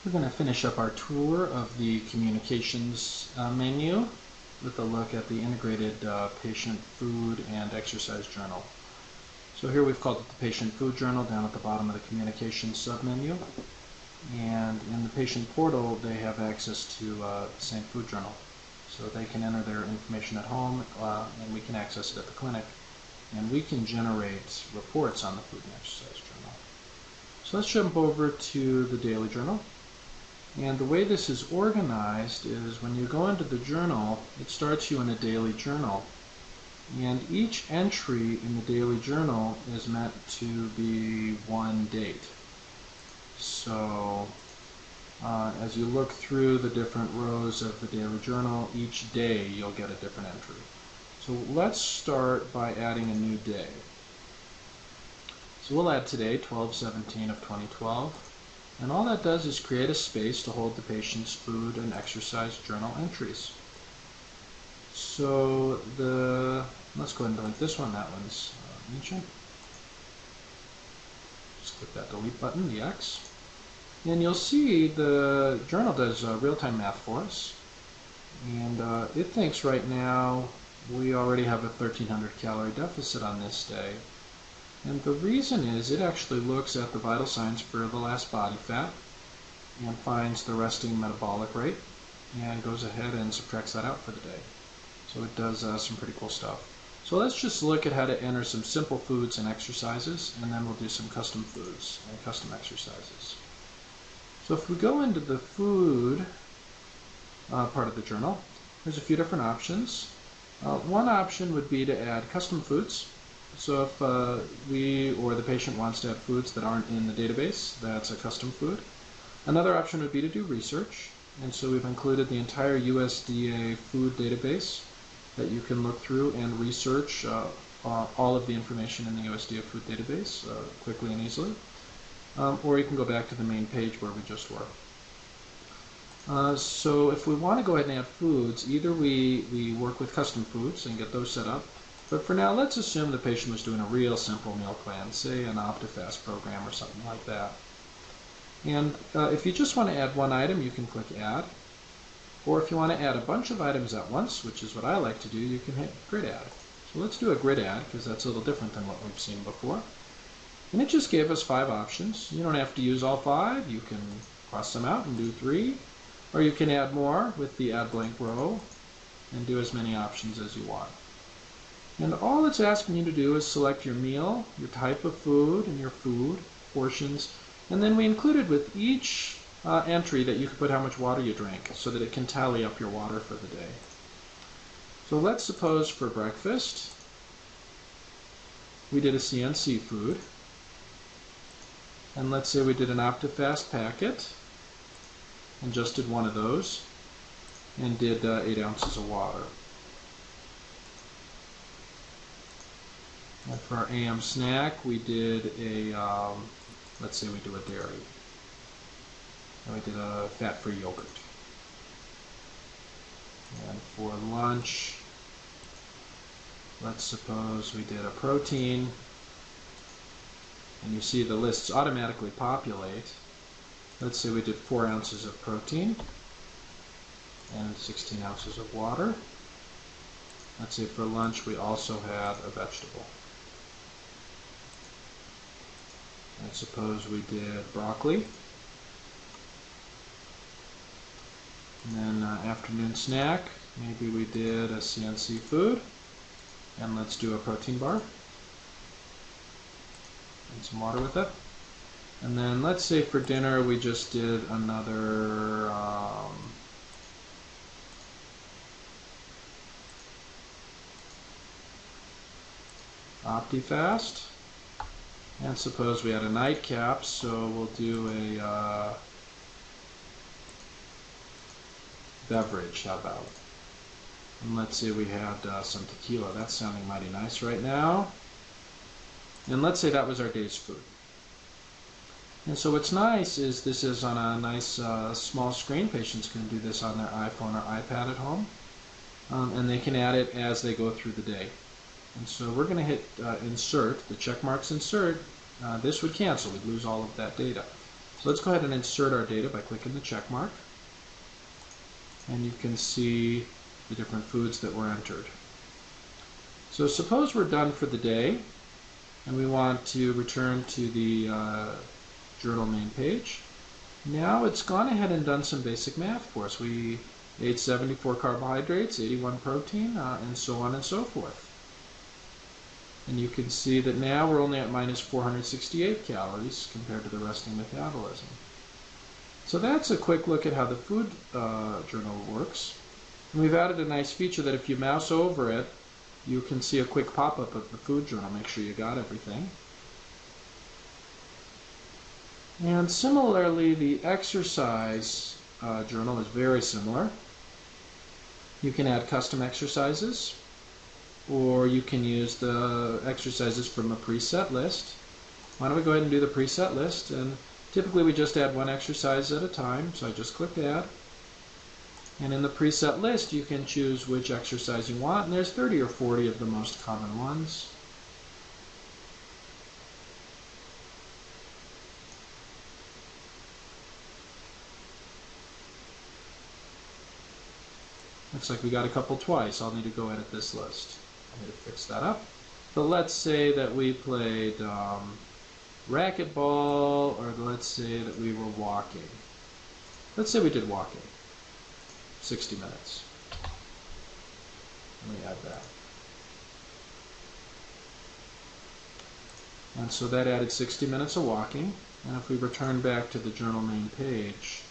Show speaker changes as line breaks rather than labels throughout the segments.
We're going to finish up our tour of the communications menu with a look at the integrated patient food and exercise journal. So here we've called it the patient food journal down at the bottom of the communications submenu. And in the patient portal, they have access to the same food journal. So they can enter their information at home and we can access it at the clinic. And we can generate reports on the food and exercise journal. So let's jump over to the daily journal. And the way this is organized is when you go into the journal, it starts you in a daily journal. And each entry in the daily journal is meant to be one date. So as you look through the different rows of the daily journal, each day you'll get a different entry. So let's start by adding a new day. So we'll add today, 12/17 of 2012. And all that does is create a space to hold the patient's food and exercise journal entries. So let's go ahead and delete this one. That one's ancient. Just click that delete button, the X. And you'll see the journal does real-time math for us. And it thinks right now we already have a 1,300 calorie deficit on this day. And the reason is it actually looks at the vital signs for the last body fat and finds the resting metabolic rate and goes ahead and subtracts that out for the day. So it does some pretty cool stuff. So let's just look at how to enter some simple foods and exercises, and then we'll do some custom foods and custom exercises. So if we go into the food part of the journal, there's a few different options. One option would be to add custom foods. So if we or the patient wants to have foods that aren't in the database, that's a custom food. Another option would be to do research. And so we've included the entire USDA food database that you can look through and research all of the information in the USDA food database quickly and easily. Or you can go back to the main page where we just were. So if we want to go ahead and add foods, either we work with custom foods and get those set up. But for now, let's assume the patient was doing a real simple meal plan, say an OptiFast program or something like that. And if you just want to add one item, you can click Add. Or if you want to add a bunch of items at once, which is what I like to do, you can hit Grid Add. So let's do a Grid Add, because that's a little different than what we've seen before. And it just gave us 5 options. You don't have to use all 5. You can cross them out and do 3. Or you can add more with the Add Blank Row and do as many options as you want. And all it's asking you to do is select your meal, your type of food, and your food, portions. And then we included with each entry that you can put how much water you drank so that it can tally up your water for the day. So let's suppose for breakfast we did a CNC food. And let's say we did an OptiFast packet and just did one of those and did 8 ounces of water. And for our AM snack, we did let's say we do a dairy. And we did a fat-free yogurt. And for lunch, let's suppose we did a protein. And you see the lists automatically populate. Let's say we did 4 ounces of protein and 16 ounces of water. Let's say for lunch we also had a vegetable. And suppose we did broccoli. And then afternoon snack, maybe we did a CNC food. And let's do a protein bar. And some water with it. And then let's say for dinner we just did another OptiFast. And suppose we had a nightcap, so we'll do a beverage, how about? And let's say we had some tequila. That's sounding mighty nice right now. And let's say that was our day's food. And so what's nice is this is on a nice small screen. Patients can do this on their iPhone or iPad at home. And they can add it as they go through the day. And so we're going to hit insert, the check marks insert. This would cancel. We'd lose all of that data. So let's go ahead and insert our data by clicking the check mark. And you can see the different foods that were entered. So suppose we're done for the day and we want to return to the journal main page. Now it's gone ahead and done some basic math for us. We ate 74 carbohydrates, 81 protein, and so on and so forth. And you can see that now we're only at minus 468 calories compared to the resting metabolism. So that's a quick look at how the food journal works. And we've added a nice feature that if you mouse over it, you can see a quick pop-up of the food journal. Make sure you got everything. And similarly, the exercise journal is very similar. You can add custom exercises, or you can use the exercises from a preset list. Why don't we go ahead and do the preset list? And typically we just add one exercise at a time, so I just click add. And in the preset list you can choose which exercise you want, and there's 30 or 40 of the most common ones. Looks like we got a couple twice. I'll need to go edit this list. I need to fix that up. But let's say that we played racquetball, or let's say that we were walking. Let's say we did walking. 60 minutes. Let me add that. And so that added 60 minutes of walking. And if we return back to the journal main page,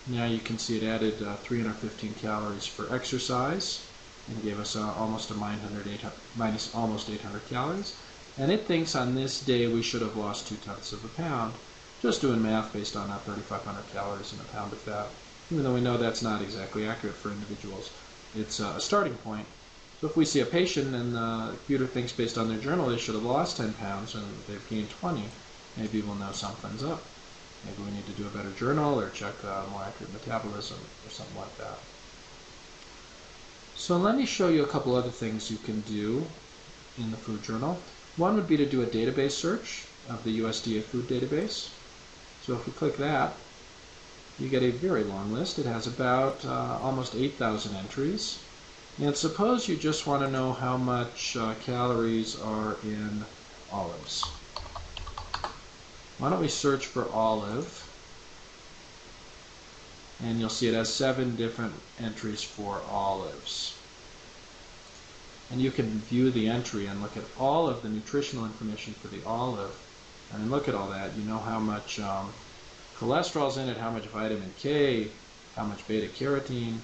now you can see it added 315 calories for exercise and gave us almost 800 calories. And it thinks on this day we should have lost 0.2 of a pound, just doing math based on 3,500 calories in a pound of fat. Even though we know that's not exactly accurate for individuals, it's a starting point. So if we see a patient and the computer thinks based on their journal they should have lost 10 pounds and they've gained 20, maybe we'll know something's up. Maybe we need to do a better journal or check more accurate metabolism or something like that. So let me show you a couple other things you can do in the food journal. One would be to do a database search of the USDA food database. So if we click that, you get a very long list. It has about almost 8,000 entries. And suppose you just want to know how much calories are in olives. Why don't we search for olive, and you'll see it has 7 different entries for olives. And you can view the entry and look at all of the nutritional information for the olive, and look at all that. You know how much cholesterol's in it, how much vitamin K, how much beta carotene.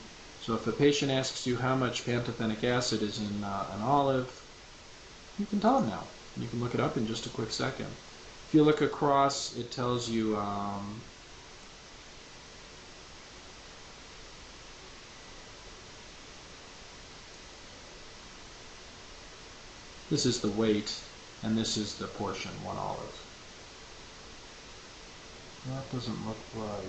So if a patient asks you how much pantothenic acid is in an olive, you can tell them now. You can look it up in just a quick second. If you look across, it tells you this is the weight, and this is the portion, 1 olive. That doesn't look right.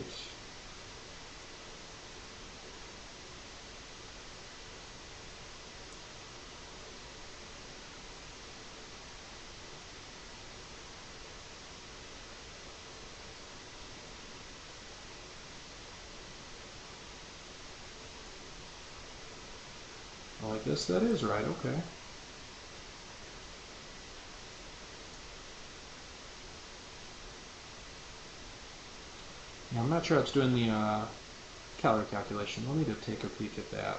Well, I guess that is right, okay. Now, I'm not sure how it's doing the calorie calculation. We'll need to take a peek at that.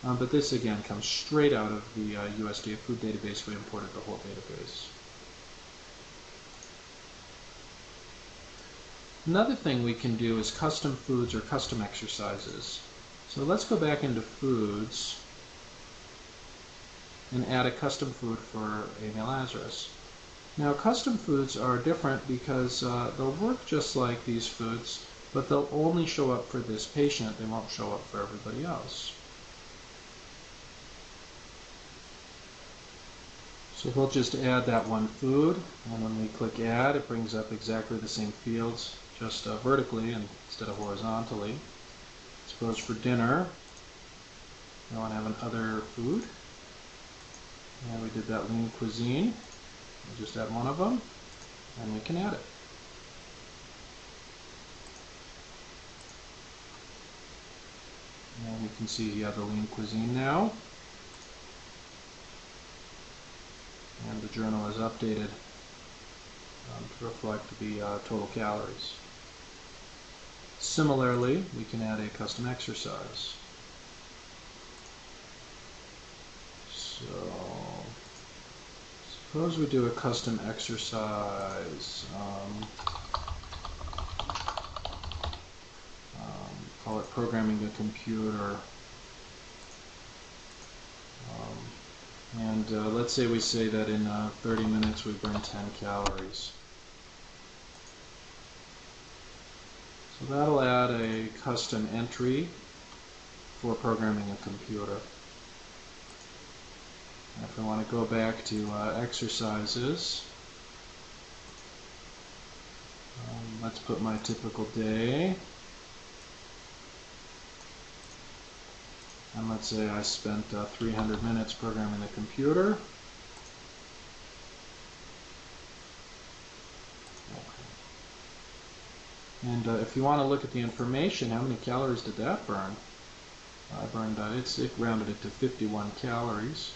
But this, again, comes straight out of the USDA food database. We imported the whole database. Another thing we can do is custom foods or custom exercises. So let's go back into foods and add a custom food for Emil Lazarus. Now, custom foods are different because they'll work just like these foods, but they'll only show up for this patient. They won't show up for everybody else. So we'll just add that one food, and when we click add, it brings up exactly the same fields, just vertically instead of horizontally. Suppose for dinner, we want to have another food. And we did that lean cuisine. We'll just add one of them, and we can add it. you can see you have the lean cuisine now. And the journal is updated to reflect the total calories. Similarly, we can add a custom exercise. So, suppose we do a custom exercise. Call it programming the computer. Let's say we say that in 30 minutes we burn 10 calories. So that'll add a custom entry for programming a computer. If I want to go back to exercises, let's put my typical day. And let's say I spent 300 minutes programming the computer. And if you want to look at the information, how many calories did that burn? I burned, it rounded it to 51 calories.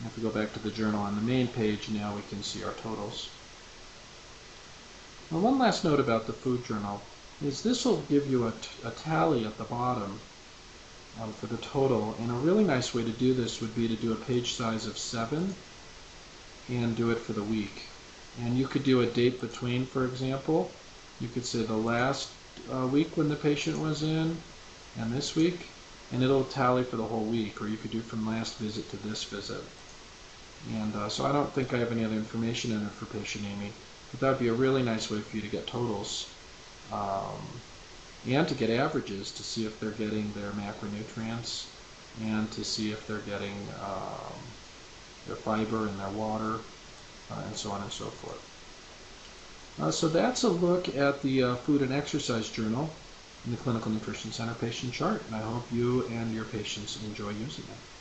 If we go back to the journal on the main page, now we can see our totals. Now, one last note about the food journal is this will give you a tally at the bottom for the total. And a really nice way to do this would be to do a page size of 7 and do it for the week. And you could do a date between, for example. You could say the last week when the patient was in and this week, and it'll tally for the whole week. Or you could do from last visit to this visit. And so I don't think I have any other information in it for patient Amy, but that would be a really nice way for you to get totals and to get averages to see if they're getting their macronutrients and to see if they're getting their fiber and their water and so on and so forth. So that's a look at the Food and Exercise Journal in the Clinical Nutrition Center patient chart, and I hope you and your patients enjoy using it.